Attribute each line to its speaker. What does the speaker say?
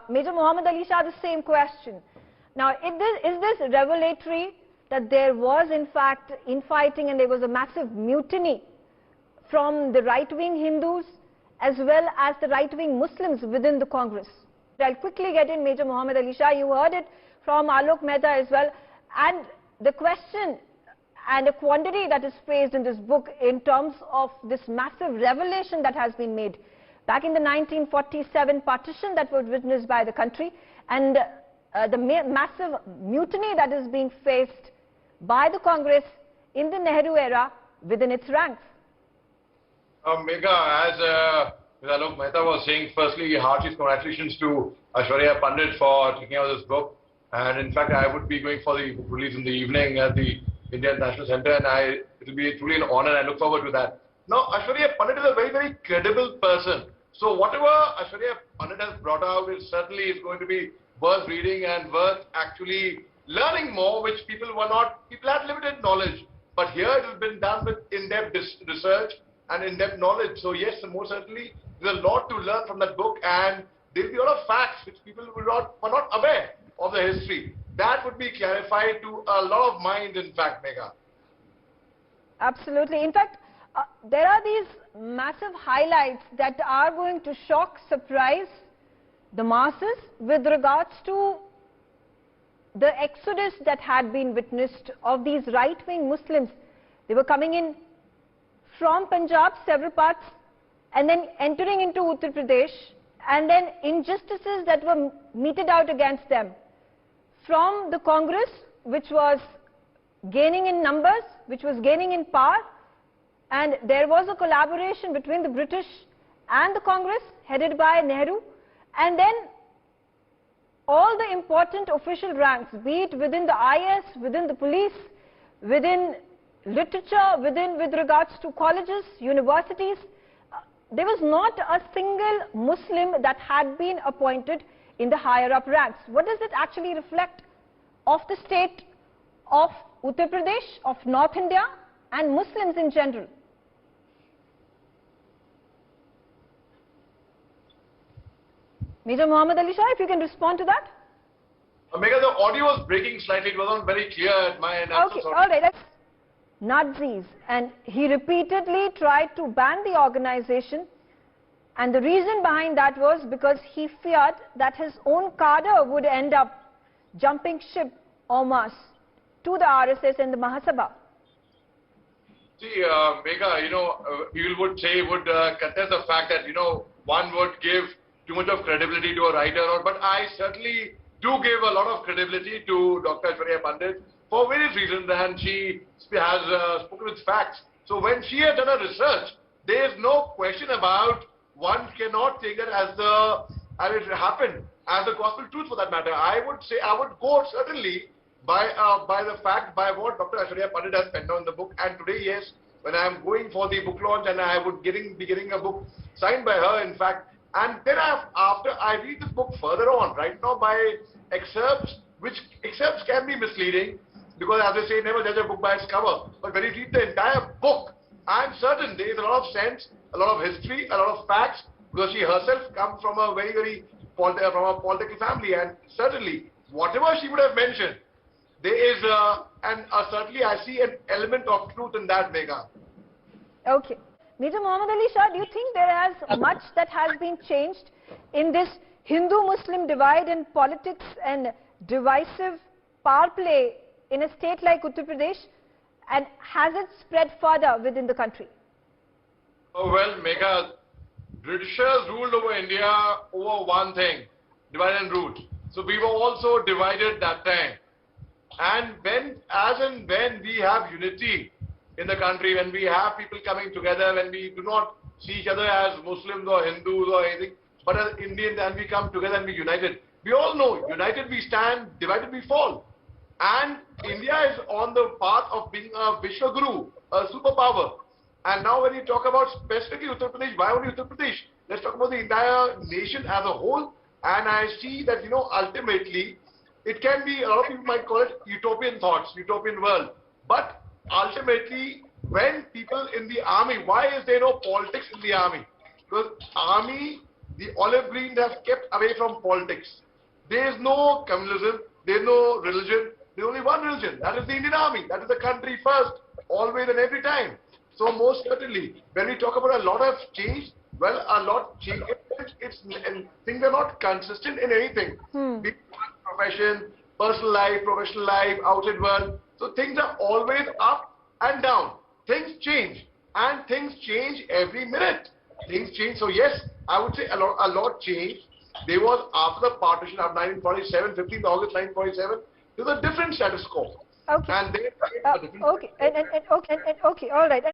Speaker 1: Major Mohommed Ali Shah, the same question. Now, is this revelatory that there was in fact infighting and there was a massive mutiny from the right-wing Hindus as well as the right-wing Muslims within the Congress? I'll quickly get in Major Mohommed Ali Shah. You heard it from Alok Mehta as well. And the question and the quantity that is phrased in this book in terms of this massive revelation that has been made back in the 1947 partition that was witnessed by the country, and the massive mutiny that is being faced by the Congress in the Nehru era within its ranks.
Speaker 2: Megha, as Alok Mehta was saying, firstly, heartiest congratulations to Aishwarya Pandit for taking out this book. And in fact, I would be going for the book release in the evening at the Indian National Center, and it will be truly an honor, and I look forward to that. Now, Aishwarya Pandit is a very, very credible person. So whatever Aishwarya Pandit has brought out is certainly is going to be worth reading and worth actually learning more, which people had limited knowledge. But here it has been done with in-depth research and in-depth knowledge. So yes, most certainly there's a lot to learn from that book, and there'll be a lot of facts which people were not aware of the history. That would be clarified to a lot of minds, in fact, Megha.
Speaker 1: Absolutely. In fact, there are these massive highlights that are going to shock, surprise the masses with regards to the exodus that had been witnessed of these right-wing Muslims. They were coming in from Punjab, several parts, and then entering into Uttar Pradesh, and then injustices that were meted out against them from the Congress, which was gaining in numbers, which was gaining in power, and there was a collaboration between the British and the Congress headed by Nehru, and then all the important official ranks, be it within the IS, within the police, within literature, with regards to colleges, universities, there was not a single Muslim that had been appointed in the higher up ranks. What does it actually reflect of the state of Uttar Pradesh, of North India, and Muslims in general? Major Mohommed Ali Shah, if you can respond to that.
Speaker 2: Megha, the audio was breaking slightly. It wasn't very clear at my end.
Speaker 1: Okay, all right. That's Nazis. And he repeatedly tried to ban the organization. And the reason behind that was because he feared that his own cadre would end up jumping ship en masse to the RSS and the Mahasabha.
Speaker 2: See, Megha, people would contest the fact that, one would give too much of credibility to a writer, but I certainly do give a lot of credibility to Dr. Aishwarya Pandit for various reasons, and she has spoken with facts. So when she has done her research, there is no question about, one cannot take that as it happened, as the gospel truth for that matter. I would go certainly by what Dr. Aishwarya Pandit has penned down in the book, and today, yes, when I am going for the book launch, and I would be getting a book signed by her, in fact. And then after I read this book further on, right now by excerpts, which excerpts can be misleading, because as I say, never judge a book by its cover. But when you read the entire book, I'm certain there is a lot of sense, a lot of history, a lot of facts, because she herself comes from a very political family, and certainly whatever she would have mentioned, there is certainly I see an element of truth in that, Megha.
Speaker 1: Okay. Major Mohommed Ali Shah, do you think there has much that has been changed in this Hindu-Muslim divide in politics and divisive power play in a state like Uttar Pradesh, and has it spread further within the country?
Speaker 2: Oh, well, Megha, Britishers ruled over India over one thing, divide and rule. So we were also divided that time. And when we have unity in the country, when we have people coming together, when we do not see each other as Muslims or Hindus or anything, but as Indians, and we come together and be united. We all know, united we stand, divided we fall. And India is on the path of being a Vishwaguru, a superpower. And now when you talk about specifically Uttar Pradesh, why only Uttar Pradesh? Let's talk about the entire nation as a whole. And I see that, ultimately, it can be, a lot of people might call it utopian thoughts, utopian world. But ultimately, when people in the army, why is there no politics in the army? Because army The olive greens have kept away from politics. There is no communalism, there is no religion, there is only one religion, that is the Indian Army, that is the country first, always and every time. So most certainly, when we talk about a lot of change, well, a lot change, and things are not consistent in anything. Be it profession, personal life, professional life, outside world. So things are always up and down. Things change, and things change every minute. Things change. So yes, I would say a lot changed. There was after the partition of 1947, 15th August 1947, there was a different status quo.
Speaker 1: Okay.
Speaker 2: And they
Speaker 1: okay. Okay. All right.